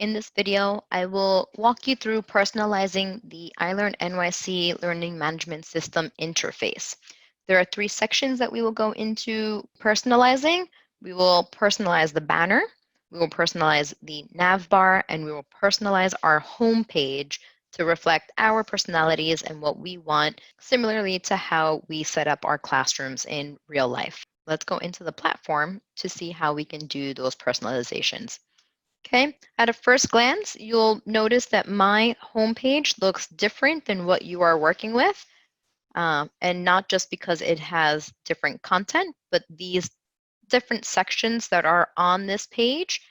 In this video, I will walk you through personalizing the iLearnNYC Learning Management System interface. There are 3 sections that we will go into personalizing. We will personalize the banner, we will personalize the Navbar, and we will personalize our home page to reflect our personalities and what we want, similarly to how we set up our classrooms in real life. Let's go into the platform to see how we can do those personalizations. Okay, at a first glance, you'll notice that my homepage looks different than what you are working with, and not just because it has different content, but these different sections that are on this page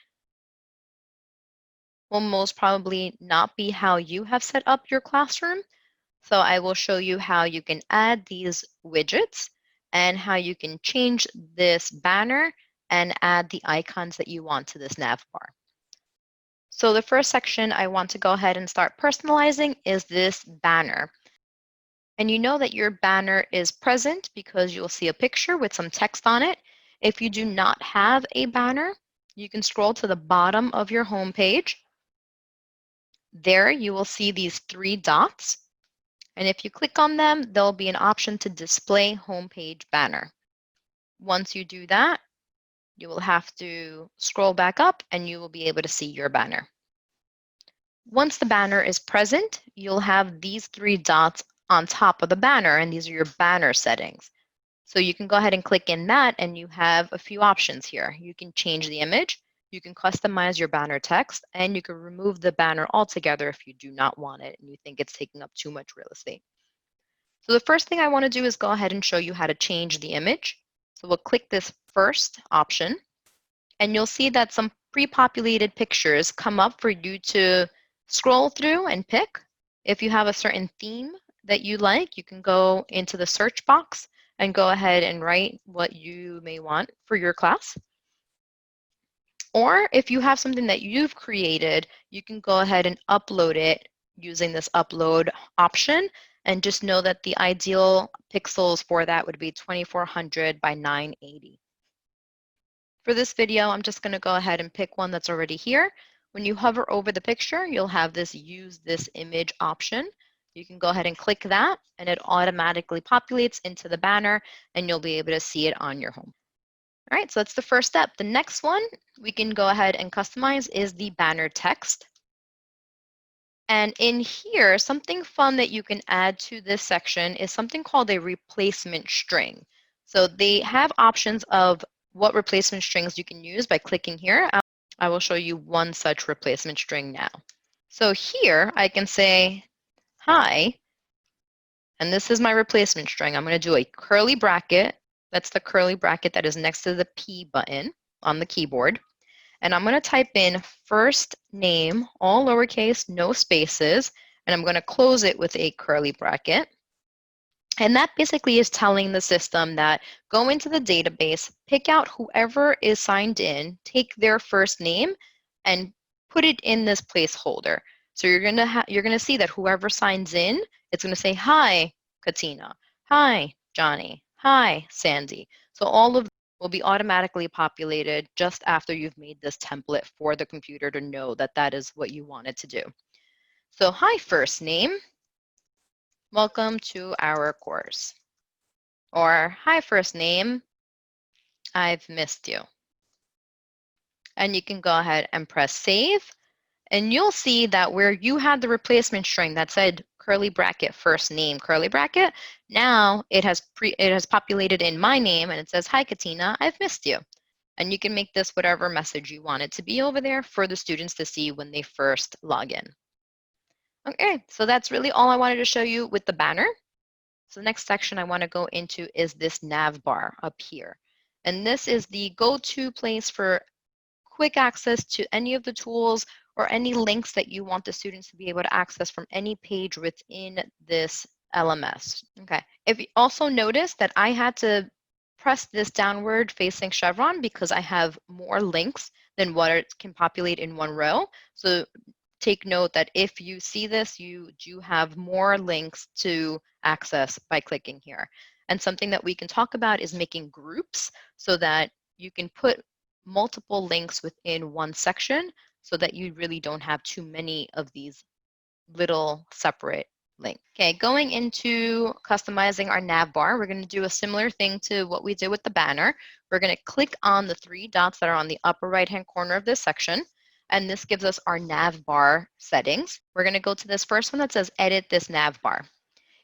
will most probably not be how you have set up your classroom. So I will show you how you can add these widgets and how you can change this banner and add the icons that you want to this nav bar. So the first section I want to go ahead and start personalizing is this banner. And you know that your banner is present because you'll see a picture with some text on it. If you do not have a banner, you can scroll to the bottom of your home page. There you will see these 3 dots. And if you click on them, there'll be an option to display homepage banner. Once you do that, you will have to scroll back up and you will be able to see your banner. Once the banner is present, you'll have these 3 dots on top of the banner, and these are your banner settings. So you can go ahead and click in that, and you have a few options here. You can change the image, you can customize your banner text, and you can remove the banner altogether if you do not want it and you think it's taking up too much real estate. So the first thing I want to do is go ahead and show you how to change the image. So we'll click this first option, and you'll see that some pre-populated pictures come up for you to scroll through and pick. If you have a certain theme that you like, you can go into the search box and go ahead and write what you may want for your class. Or if you have something that you've created, you can go ahead and upload it using this upload option, and just know that the ideal pixels for that would be 2400 by 980. For this video, I'm just going to go ahead and pick one that's already here. When you hover over the picture, you'll have this use this image option. You can go ahead and click that, and it automatically populates into the banner, and you'll be able to see it on your home. All right, so that's the first step. The next one we can go ahead and customize is the banner text. And in here, something fun that you can add to this section is something called a replacement string. So they have options of what replacement strings you can use by clicking here. I will show you one such replacement string now. So here I can say, hi, and this is my replacement string. I'm going to do a curly bracket. That's the curly bracket that is next to the P button on the keyboard. And I'm going to type in first name, all lowercase, no spaces, and I'm going to close it with a curly bracket. And that basically is telling the system that go into the database, pick out whoever is signed in, take their first name, and put it in this placeholder. So you're going to see that whoever signs in, it's going to say, hi, Katina, hi, Johnny, hi, Sandy. So all of will be automatically populated just after you've made this template for the computer to know that that is what you want it to do. So hi, first name. Welcome to our course. Or hi, first name. I've missed you. And you can go ahead and press save. And you'll see that where you had the replacement string that said curly bracket, first name, curly bracket, now it has populated in my name and it says, hi, Katina, I've missed you. And you can make this whatever message you want it to be over there for the students to see when they first log in. Okay, so that's really all I wanted to show you with the banner. So the next section I want to go into is this nav bar up here. And this is the go-to place for quick access to any of the tools or any links that you want the students to be able to access from any page within this LMS. Okay, if you also notice that I had to press this downward facing chevron because I have more links than what it can populate in one row. So take note that if you see this, you do have more links to access by clicking here. And something that we can talk about is making groups so that you can put multiple links within one section so that you really don't have too many of these little separate links. Okay, going into customizing our navbar, we're going to do a similar thing to what we did with the banner. We're going to click on the three dots that are on the upper right-hand corner of this section, and this gives us our navbar settings. We're going to go to this first one that says edit this navbar.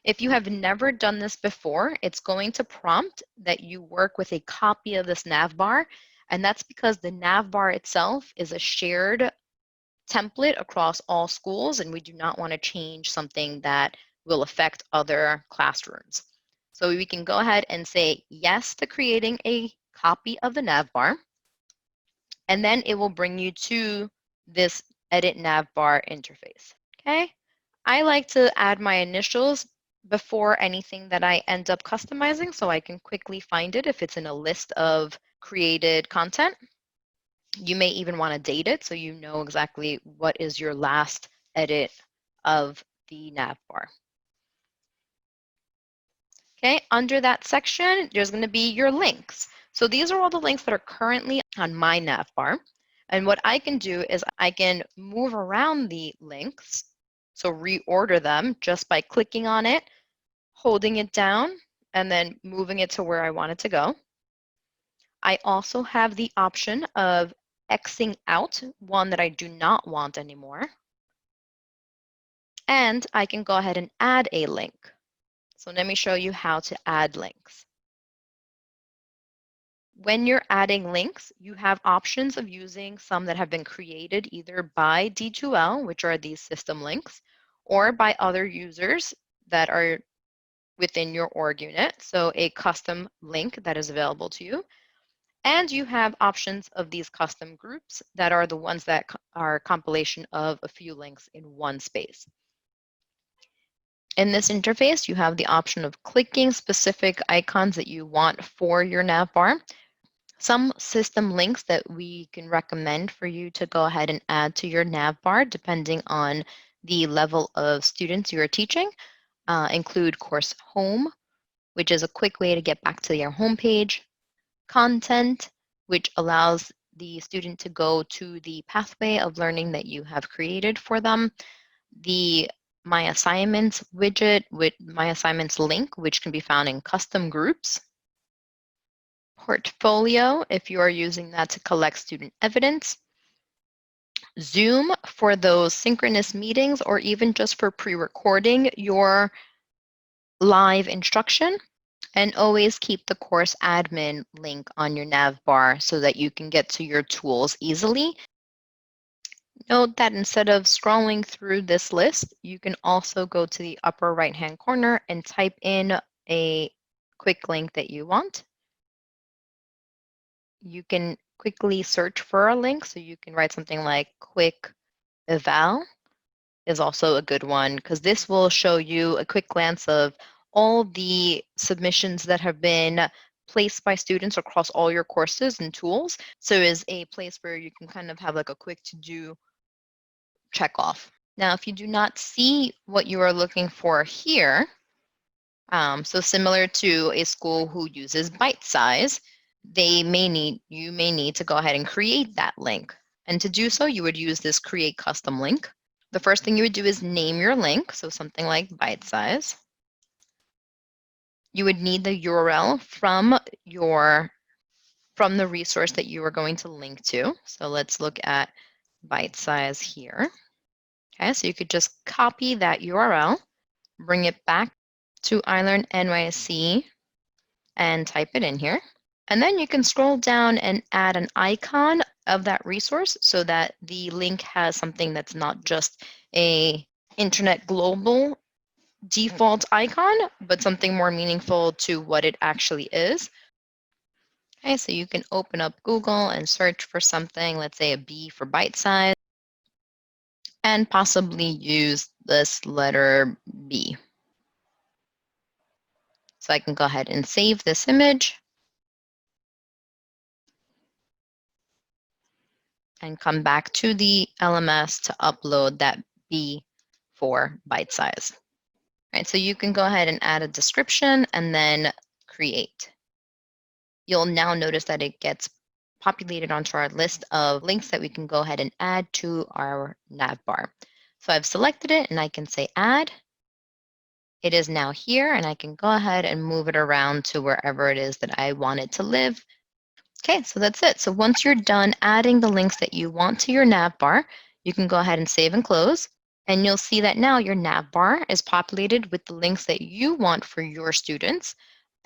If you have never done this before, it's going to prompt that you work with a copy of this navbar, and that's because the navbar itself is a shared template across all schools, and we do not want to change something that will affect other classrooms. So we can go ahead and say yes to creating a copy of the navbar, and then it will bring you to this edit navbar interface. Okay, I like to add my initials before anything that I end up customizing so I can quickly find it if it's in a list of created content. You may even want to date it so you know exactly what is your last edit of the navbar. Okay, under that section, there's going to be your links. So these are all the links that are currently on my navbar. And what I can do is I can move around the links, so reorder them just by clicking on it, holding it down, and then moving it to where I want it to go. I also have the option of Xing out one that I do not want anymore. And I can go ahead and add a link. So let me show you how to add links. When you're adding links, you have options of using some that have been created either by D2L, which are these system links, or by other users that are within your org unit. So a custom link that is available to you. And you have options of these custom groups that are the ones that are a compilation of a few links in one space. In this interface, you have the option of clicking specific icons that you want for your navbar. Some system links that we can recommend for you to go ahead and add to your navbar, depending on the level of students you are teaching, include course home, which is a quick way to get back to your homepage, content, which allows the student to go to the pathway of learning that you have created for them, the My Assignments widget with My Assignments link, which can be found in custom groups, Portfolio, if you are using that to collect student evidence, Zoom for those synchronous meetings or even just for pre-recording your live instruction, and always keep the course admin link on your navbar so that you can get to your tools easily. Note that instead of scrolling through this list, you can also go to the upper right-hand corner and type in a quick link that you want. You can quickly search for a link, so you can write something like quick eval is also a good one because this will show you a quick glance of all the submissions that have been placed by students across all your courses and tools. So it is a place where you can kind of have like a quick to-do check off. Now, if you do not see what you are looking for here, so similar to a school who uses Brightspace, you may need to go ahead and create that link. And to do so, you would use this create custom link. The first thing you would do is name your link, so something like Brightspace. You would need the URL from the resource that you are going to link to. So let's look at Brightspace here. Okay, so you could just copy that URL, bring it back to iLearnNYC and type it in here. And then you can scroll down and add an icon of that resource so that the link has something that's not just a Internet Global default icon, but something more meaningful to what it actually is. Okay, so you can open up Google and search for something, let's say a B for bite size, and possibly use this letter B. So I can go ahead and save this image and come back to the LMS to upload that B for bite size. All right, so you can go ahead and add a description and then create. You'll now notice that it gets populated onto our list of links that we can go ahead and add to our navbar. So I've selected it and I can say add. It is now here and I can go ahead and move it around to wherever it is that I want it to live. Okay, so that's it. So once you're done adding the links that you want to your navbar, you can go ahead and save and close. And you'll see that now your navbar is populated with the links that you want for your students.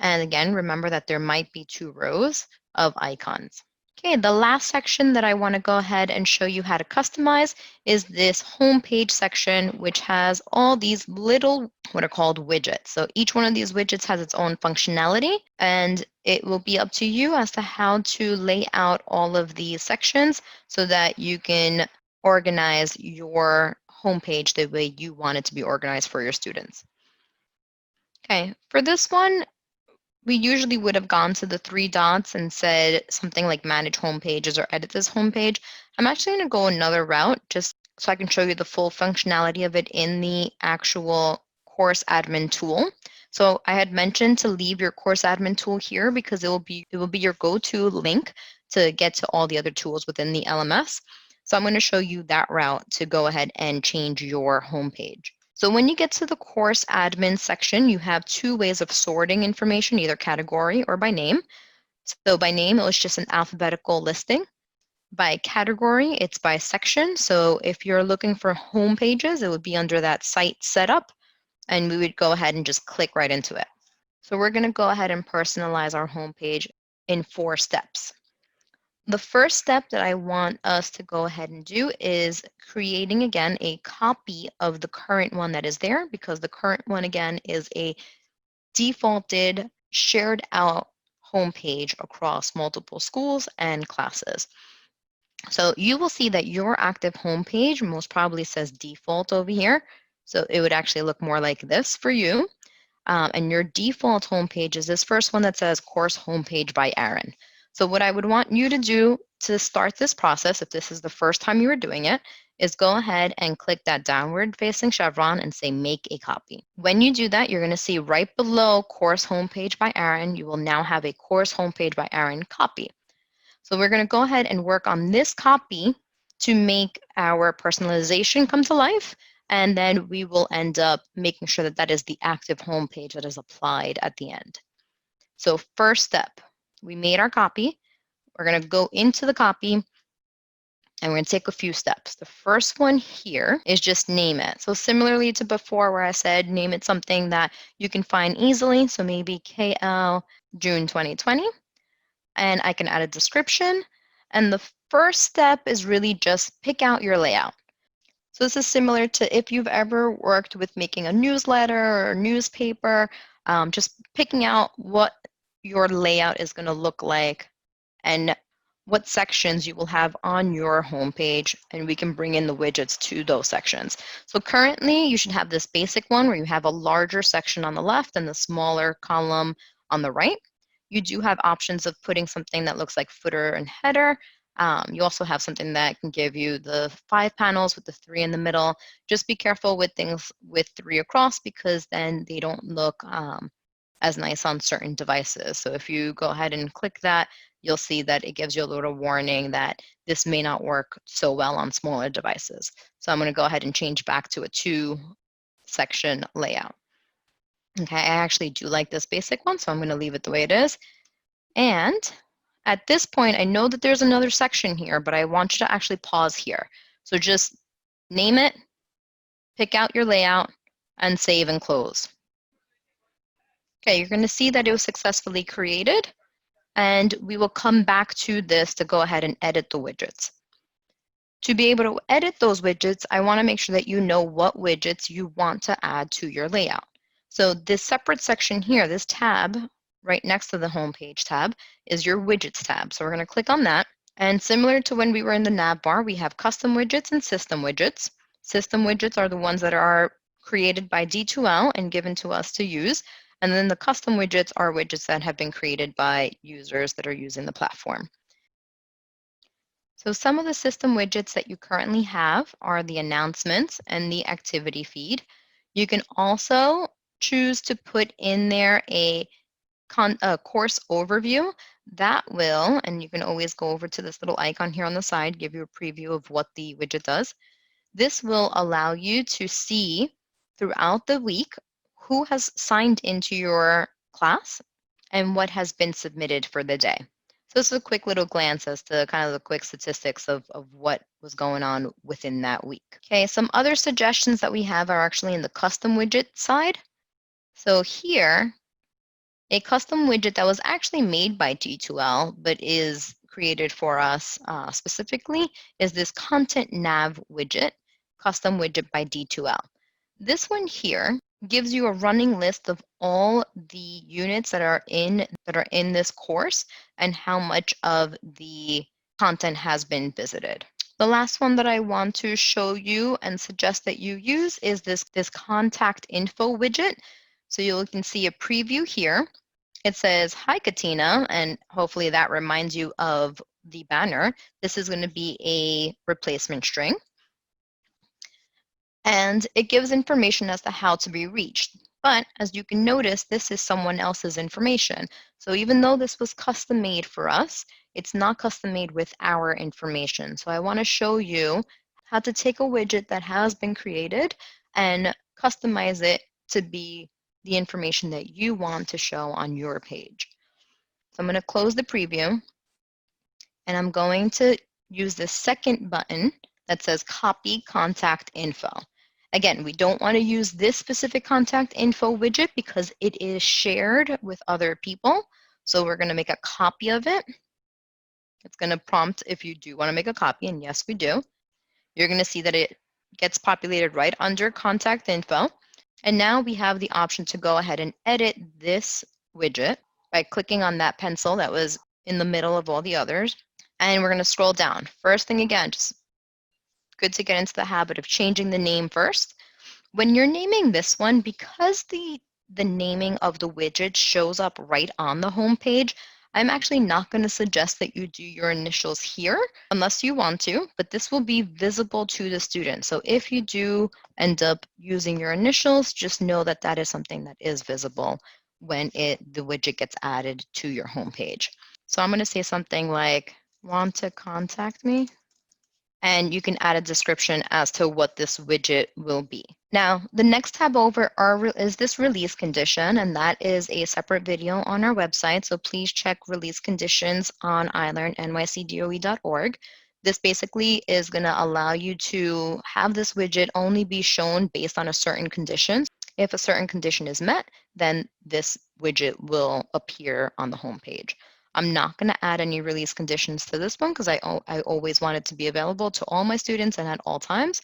And again, remember that there might be 2 rows of icons. Okay, the last section that I want to go ahead and show you how to customize is this homepage section, which has all these little, what are called widgets. So each one of these widgets has its own functionality, and it will be up to you as to how to lay out all of these sections so that you can organize your homepage the way you want it to be organized for your students. Okay, for this one, we usually would have gone to the 3 dots and said something like manage home pages or edit this homepage. I'm actually going to go another route just so I can show you the full functionality of it in the actual course admin tool. So I had mentioned to leave your course admin tool here because it will be your go-to link to get to all the other tools within the LMS. So I'm going to show you that route to go ahead and change your homepage. So when you get to the course admin section, you have 2 ways of sorting information, either category or by name. So by name, it was just an alphabetical listing. By category, it's by section. So if you're looking for home pages, it would be under that site setup, and we would go ahead and just click right into it. So we're going to go ahead and personalize our homepage in 4 steps. The first step that I want us to go ahead and do is creating, again, a copy of the current one that is there, because the current one, again, is a defaulted, shared out homepage across multiple schools and classes. So you will see that your active homepage most probably says default over here. So it would actually look more like this for you. And your default homepage is this first one that says course homepage by Aaron. So what I would want you to do to start this process, if this is the first time you are doing it, is go ahead and click that downward facing chevron and say make a copy. When you do that, you're going to see right below course homepage by Aaron, you will now have a course homepage by Aaron copy. So we're going to go ahead and work on this copy to make our personalization come to life. And then we will end up making sure that that is the active homepage that is applied at the end. So first step, we made our copy. We're going to go into the copy and we're going to take a few steps. The first one here is just name it. So similarly to before where I said name it something that you can find easily. So maybe KL June 2020. And I can add a description. And the first step is really just pick out your layout. So this is similar to if you've ever worked with making a newsletter or a newspaper, just picking out what your layout is going to look like and what sections you will have on your homepage, and we can bring in the widgets to those sections. So currently you should have this basic one where you have a larger section on the left and the smaller column on the right. You do have options of putting something that looks like footer and header. You also have something that can give you the 5 panels with the 3 in the middle. Just be careful with things with 3 across because then they don't look as nice on certain devices. So if you go ahead and click that, you'll see that it gives you a little warning that this may not work so well on smaller devices. So I'm going to go ahead and change back to a 2-section layout. Okay, I actually do like this basic one, so I'm going to leave it the way it is. And at this point, I know that there's another section here, but I want you to actually pause here. So just name it, pick out your layout, and save and close. Okay, you're going to see that it was successfully created, and we will come back to this to go ahead and edit the widgets. To be able to edit those widgets, I want to make sure that you know what widgets you want to add to your layout. So this separate section here, this tab right next to the homepage tab, is your widgets tab. So we're going to click on that. And similar to when we were in the navbar, we have custom widgets and system widgets. System widgets are the ones that are created by D2L and given to us to use. And then the custom widgets are widgets that have been created by users that are using the platform. So some of the system widgets that you currently have are the announcements and the activity feed. You can also choose to put in there a course overview, that will, and you can always go over to this little icon here on the side, give you a preview of what the widget does. This will allow you to see throughout the week who has signed into your class and what has been submitted for the day. So this is a quick little glance as to kind of the quick statistics of what was going on within that week. Okay, some other suggestions that we have are actually in the custom widget side. So here, a custom widget that was actually made by D2L but is created for us specifically is this Content Nav widget, custom widget by D2L. This one here gives you a running list of all the units that are in this course and how much of the content has been visited. The last one that I want to show you and suggest that you use is this contact info widget. So you can see a preview here. It says, "Hi, Katina," and hopefully that reminds you of the banner. This is going to be a replacement string. And it gives information as to how to be reached. But as you can notice, this is someone else's information. So even though this was custom made for us, it's not custom made with our information. So I want to show you how to take a widget that has been created and customize it to be the information that you want to show on your page. So I'm going to close the preview, and I'm going to use the second button that says Copy Contact Info. Again, we don't want to use this specific contact info widget because it is shared with other people. So we're going to make a copy of it. It's going to prompt if you do want to make a copy, and yes, we do. You're going to see that it gets populated right under contact info. And now we have the option to go ahead and edit this widget by clicking on that pencil that was in the middle of all the others. And we're going to scroll down. First thing, again, just good to get into the habit of changing the name first. When you're naming this one, because the naming of the widget shows up right on the home page, I'm actually not going to suggest that you do your initials here unless you want to, but this will be visible to the student. So if you do end up using your initials, just know that that is something that is visible when the widget gets added to your home page. So I'm going to say something like, "Want to contact me?" And you can add a description as to what this widget will be. Now, the next tab over is this release condition, and that is a separate video on our website. So please check release conditions on iLearnNYCDOE.org. This basically is going to allow you to have this widget only be shown based on a certain condition. If a certain condition is met, then this widget will appear on the home page. I'm not going to add any release conditions to this one because I always want it to be available to all my students and at all times.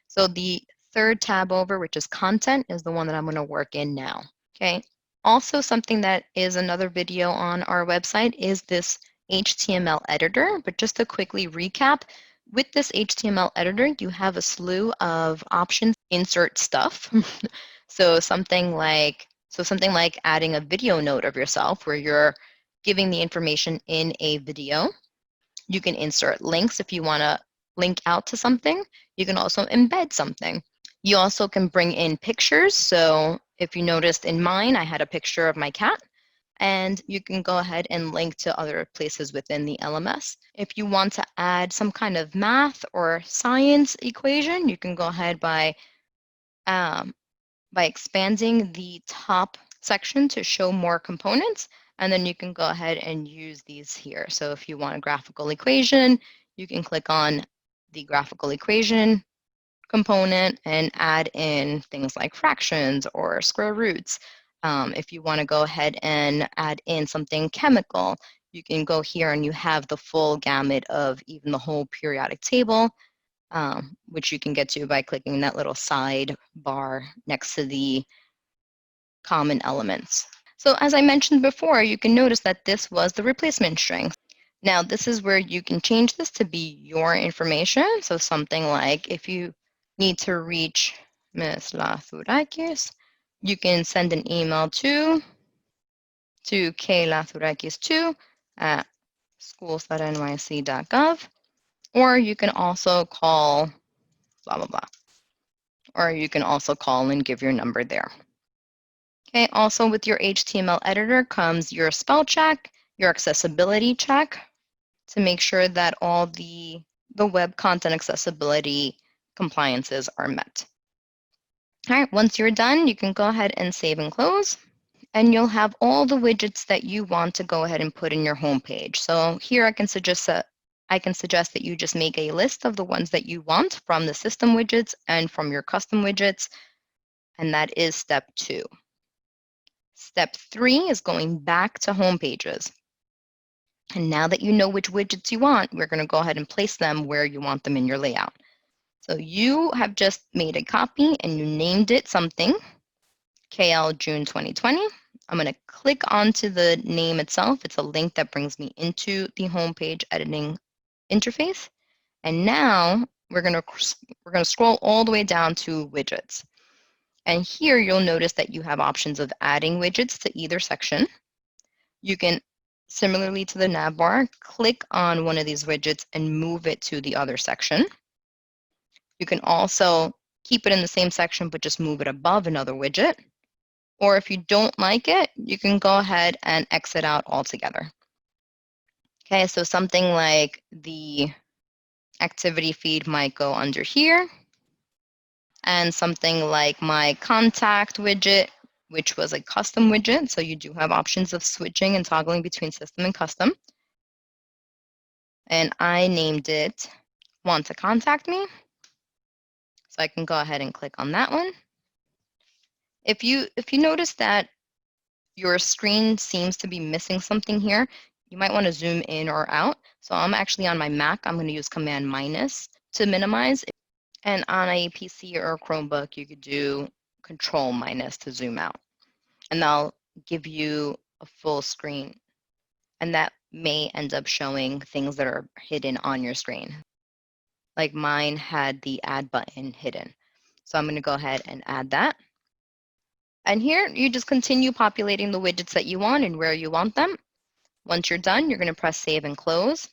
So the third tab over, which is content, is the one that I'm going to work in now. Okay. Also, something that is another video on our website is this HTML editor. But just to quickly recap, with this HTML editor, you have a slew of options to insert stuff. So something like adding a video note of yourself where you're giving the information in a video. You can insert links if you want to link out to something. You can also embed something. You also can bring in pictures. So if you noticed in mine, I had a picture of my cat, and you can go ahead and link to other places within the LMS. If you want to add some kind of math or science equation, you can go ahead by expanding the top section to show more components, and then you can go ahead and use these here. So if you want a graphical equation, you can click on the graphical equation component and add in things like fractions or square roots. If you want to go ahead and add in something chemical, you can go here and you have the full gamut of even the whole periodic table, which you can get to by clicking that little side bar next to the common elements. So as I mentioned before, you can notice that this was the replacement string. Now, this is where you can change this to be your information. So something like if you need to reach Ms. Lathourakis, you can send an email to klatourakis2 at schools.nyc.gov, or you can also call blah, blah, blah. Or you can also call and give your number there. Okay, also with your HTML editor comes your spell check, your accessibility check to make sure that all the web content accessibility compliances are met. All right, once you're done, you can go ahead and save and close, and you'll have all the widgets that you want to go ahead and put in your home page. So here I can suggest that you just make a list of the ones that you want from the system widgets and from your custom widgets, and that is step 2. Step 3 is going back to home pages. And now that you know which widgets you want, we're going to go ahead and place them where you want them in your layout. So you have just made a copy and you named it something, KL June 2020. I'm going to click onto the name itself. It's a link that brings me into the homepage editing interface. And now we're going to scroll all the way down to widgets. And here you'll notice that you have options of adding widgets to either section. You can, similarly to the Navbar, click on one of these widgets and move it to the other section. You can also keep it in the same section, but just move it above another widget. Or if you don't like it, you can go ahead and exit out altogether. Okay, so something like the activity feed might go under here, and something like my contact widget, which was a custom widget. So you do have options of switching and toggling between system and custom. And I named it Want to Contact Me. So I can go ahead and click on that one. If you notice that your screen seems to be missing something here, you might want to zoom in or out. So I'm actually on my Mac. I'm going to use Command minus to minimize. And on a PC or a Chromebook, you could do Control minus to zoom out. And that'll give you a full screen. And that may end up showing things that are hidden on your screen. Like mine had the add button hidden. So I'm going to go ahead and add that. And here you just continue populating the widgets that you want and where you want them. Once you're done, you're going to press save and close.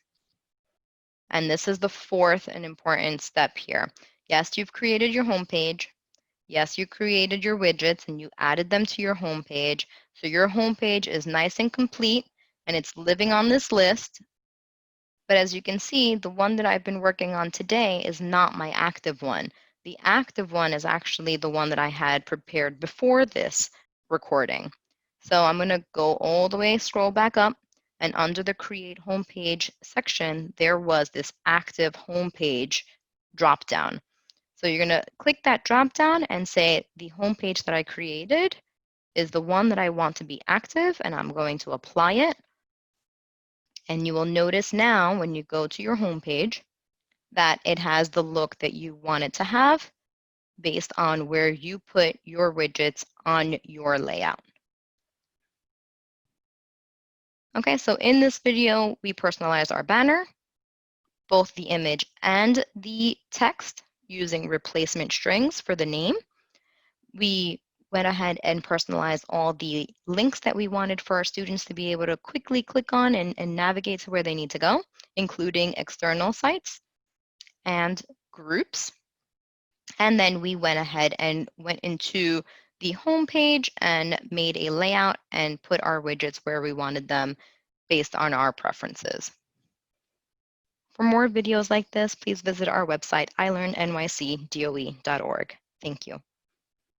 And this is the fourth and important step here. Yes, you've created your home page. Yes, you created your widgets and you added them to your home page. So your home page is nice and complete and it's living on this list. But as you can see, the one that I've been working on today is not my active one. The active one is actually the one that I had prepared before this recording. So I'm going to go all the way, scroll back up, and under the Create Homepage section, there was this active homepage dropdown. So you're going to click that dropdown and say the homepage that I created is the one that I want to be active, and I'm going to apply it. And you will notice now when you go to your homepage that it has the look that you want it to have based on where you put your widgets on your layout. Okay, so in this video, we personalize our banner, both the image and the text using replacement strings for the name. We went ahead and personalized all the links that we wanted for our students to be able to quickly click on and navigate to where they need to go, including external sites and groups. And then we went ahead and went into the home page and made a layout and put our widgets where we wanted them based on our preferences. For more videos like this, please visit our website, iLearnNYC.doe.org. Thank you.